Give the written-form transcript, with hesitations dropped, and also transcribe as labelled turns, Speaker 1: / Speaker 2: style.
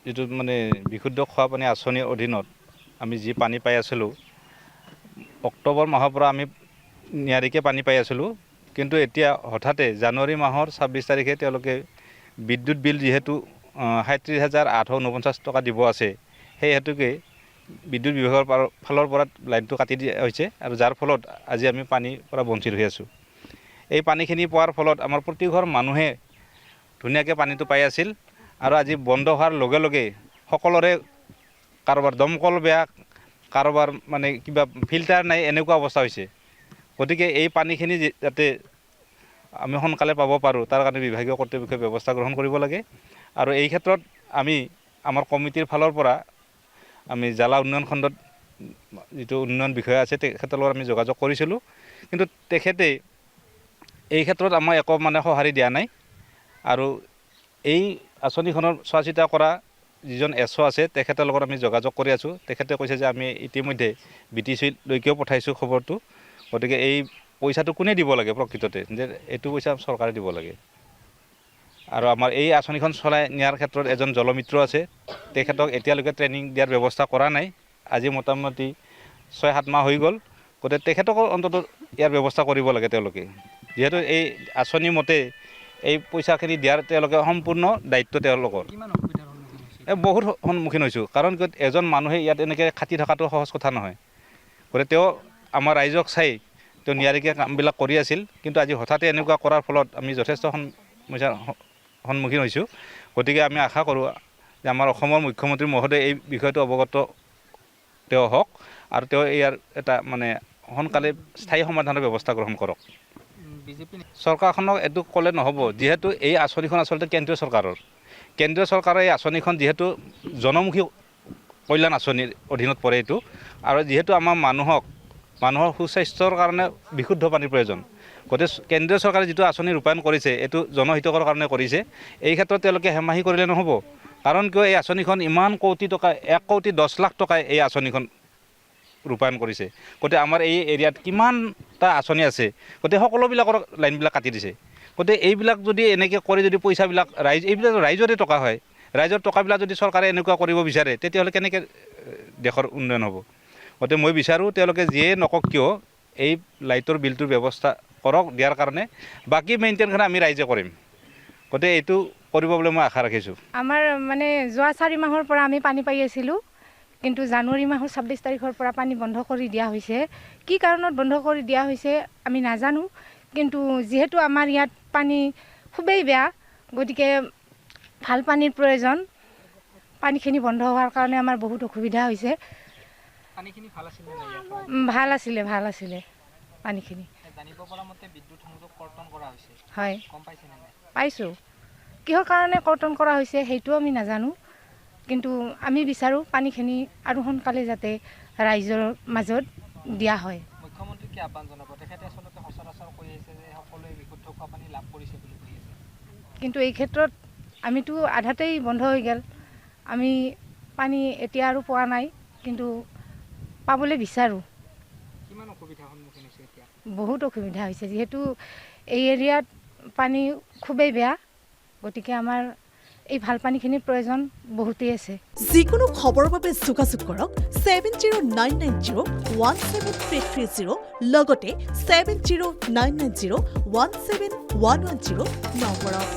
Speaker 1: যিটো মানে বিশুদ্ধ খোৱা পানী আঁচনিৰ অধীনত আমি যি পানী পাই আছিলোঁ, অক্টোবৰ মাহৰ পৰা আমি নিয়াৰিকৈ পানী পাই আছিলোঁ। কিন্তু এতিয়া হঠাতে জানুৱাৰী মাহৰ 26 তাৰিখে তেওঁলোকে বিদ্যুৎ বিল যিহেতু 37,849 টকা দিব আছে, সেই হেতুকে বিদ্যুৎ বিভাগৰ ফালৰ পৰা লাইনটো কাটি দিয়া হৈছে আৰু যাৰ ফলত আজি আমি পানীৰ পৰা বঞ্চিত হৈ আছোঁ। এই পানীখিনি পোৱাৰ ফলত আমাৰ প্ৰতি ঘৰ মানুহে ধুনীয়াকৈ পানীটো পাই আছিল আৰু আজি বন্ধ হোৱাৰ লগে লগে সকলোৰে কাৰোবাৰ দমকল বেয়া, কাৰোবাৰ মানে কিবা ফিল্টাৰ নাই, এনেকুৱা অৱস্থা হৈছে। গতিকে এই পানীখিনি যাতে আমি সোনকালে পাব পাৰোঁ তাৰ কাৰণে বিভাগীয় কৰ্তৃপক্ষই ব্যৱস্থা গ্ৰহণ কৰিব লাগে। আৰু এই ক্ষেত্ৰত আমি আমাৰ কমিটিৰ ফালৰ পৰা আমি জালা উন্নয়ন খণ্ডত যিটো উন্নয়ন বিষয়া আছে তেখেতৰ লগত আমি যোগাযোগ কৰিছিলোঁ, কিন্তু তেখেতে এই ক্ষেত্ৰত আমাক একো মানে সঁহাৰি দিয়া নাই। আৰু এই আঁচনিখনৰ চোৱা চিতা কৰা যিজন SO আছে তেখেতৰ লগত আমি যোগাযোগ কৰি আছোঁ। তেখেতে কৈছে যে আমি ইতিমধ্যে BTC-লৈকেও পঠাইছোঁ খবৰটো। গতিকে এই পইচাটো কোনে দিব লাগে প্ৰকৃততে, যে এইটো পইচা চৰকাৰে দিব লাগে। আৰু আমাৰ এই আঁচনিখন চলাই নিয়াৰ ক্ষেত্ৰত এজন জলমিত্ৰ আছে, তেখেতক এতিয়ালৈকে ট্ৰেইনিং দিয়াৰ ব্যৱস্থা কৰা নাই। আজি মোটামুটি 6-7 মাহ হৈ গ'ল। গতিকে তেখেতকো অন্ততঃ ইয়াৰ ব্যৱস্থা কৰিব লাগে তেওঁলোকে, যিহেতু এই আঁচনি মতে এই পইচাখিনি দিয়াৰ তেওঁলোকে সম্পূৰ্ণ দায়িত্ব তেওঁলোকৰ। বহুত সন্মুখীন হৈছোঁ, কাৰণ এজন মানুহে ইয়াত এনেকৈ খাটি থকাটো সহজ কথা নহয়। গতিকে তেওঁ আমাৰ ৰাইজক চাই তেওঁ নিয়াৰিকৈ কামবিলাক কৰি আছিল, কিন্তু আজি হঠাতে এনেকুৱা কৰাৰ ফলত আমি যথেষ্ট সমস্যাৰ সন্মুখীন হৈছোঁ। গতিকে আমি আশা কৰোঁ যে আমাৰ অসমৰ মুখ্যমন্ত্ৰী মহোদয়ে এই বিষয়টো অৱগত তেওঁ হওক আৰু তেওঁ ইয়াৰ এটা মানে সোনকালে স্থায়ী সমাধানৰ ব্যৱস্থা গ্ৰহণ কৰক। চৰকাৰখনক এইটো ক'লে নহ'ব, যিহেতু এই আঁচনিখন আচলতে কেন্দ্ৰীয় চৰকাৰৰ। কেন্দ্ৰীয় চৰকাৰৰ এই আঁচনিখন যিহেতু জনমুখী কল্যাণ আঁচনিৰ অধীনত পৰে এইটো, আৰু যিহেতু আমাৰ মানুহৰ সুস্বাস্থ্যৰ কাৰণে বিশুদ্ধ পানীৰ প্ৰয়োজন। গতিকে কেন্দ্ৰীয় চৰকাৰে যিটো আঁচনি ৰূপায়ণ কৰিছে এইটো জনহিতকৰ কাৰণে কৰিছে। এই ক্ষেত্ৰত তেওঁলোকে হেমাহি কৰিলে নহ'ব, কাৰণ কিয় এই আঁচনিখন ইমান কোটি টকা, 1 কোটি 10 লাখ টকাই এই আঁচনিখন ৰূপায়ণ কৰিছে। গতিকে আমাৰ এই এৰিয়াত কিমানটা আঁচনি আছে, গতিকে সকলোবিলাকৰ লাইনবিলাক কাটি দিছে। গতিকে এইবিলাক যদি এনেকৈ কৰি যদি পইচাবিলাক এইবিলাক ৰাইজৰে টকা হয়, ৰাইজৰ টকাবিলাক যদি চৰকাৰে এনেকুৱা কৰিব বিচাৰে তেতিয়াহ'লে কেনেকৈ দেশৰ উন্নয়ন হ'ব। গতিকে মই বিচাৰোঁ তেওঁলোকে যিয়ে নকওক কিয় এই লাইটৰ বিলটোৰ ব্যৱস্থা কৰক দিয়াৰ কাৰণে, বাকী মেইনটেইনখিনি আমি ৰাইজে কৰিম। গতিকে এইটো কৰিব বুলি মই আশা ৰাখিছোঁ।
Speaker 2: আমাৰ মানে যোৱা 4 মাহৰ পৰা আমি পানী পাই আছিলোঁ, কিন্তু জানুৱাৰী মাহৰ 26 তাৰিখৰ পৰা পানী বন্ধ কৰি দিয়া হৈছে। কি কাৰণত বন্ধ কৰি দিয়া হৈছে আমি নাজানো, কিন্তু যিহেতু আমাৰ ইয়াত পানী খুবেই বেয়া, গতিকে ভাল পানীৰ প্ৰয়োজন। পানীখিনি বন্ধ হোৱাৰ কাৰণে আমাৰ বহুত অসুবিধা হৈছে। ভাল আছিলে পানীখিনি। হয়, পাইছোঁ। কিহৰ কাৰণে কৰ্তন কৰা হৈছে সেইটো আমি নাজানো, কিন্তু আমি বিচাৰোঁ পানীখিনি আৰু সোনকালে যাতে ৰাইজৰ মাজত দিয়া হয়।
Speaker 3: মুখ্যমন্ত্ৰীক আহ্বান জনাব, তেখেতে আচলতে সচৰাচৰ কৈ আছে যে সকলোৱে বিশুদ্ধ খোৱা পানী লাভ কৰিছে বুলি কৈ আছে।
Speaker 2: কিন্তু এই ক্ষেত্ৰত আমিতো আধাতেই বন্ধ হৈ গ'ল, আমি পানী এতিয়া আৰু পোৱা নাই, কিন্তু পাবলৈ বিচাৰোঁ।
Speaker 3: কিমান অসুবিধাৰ সন্মুখীন হৈছে এতিয়া?
Speaker 2: বহুত অসুবিধা হৈছে, যিহেতু এই এৰিয়াত পানী খুবেই বেয়া। গতিকে আমাৰ এই ভাল পানীখিনিৰ প্ৰয়োজন বহুতেই আছে।
Speaker 4: যিকোনো খবৰৰ বাবে যোগাযোগ কৰক 7099017330 লগতে 7099017110 নম্বৰত।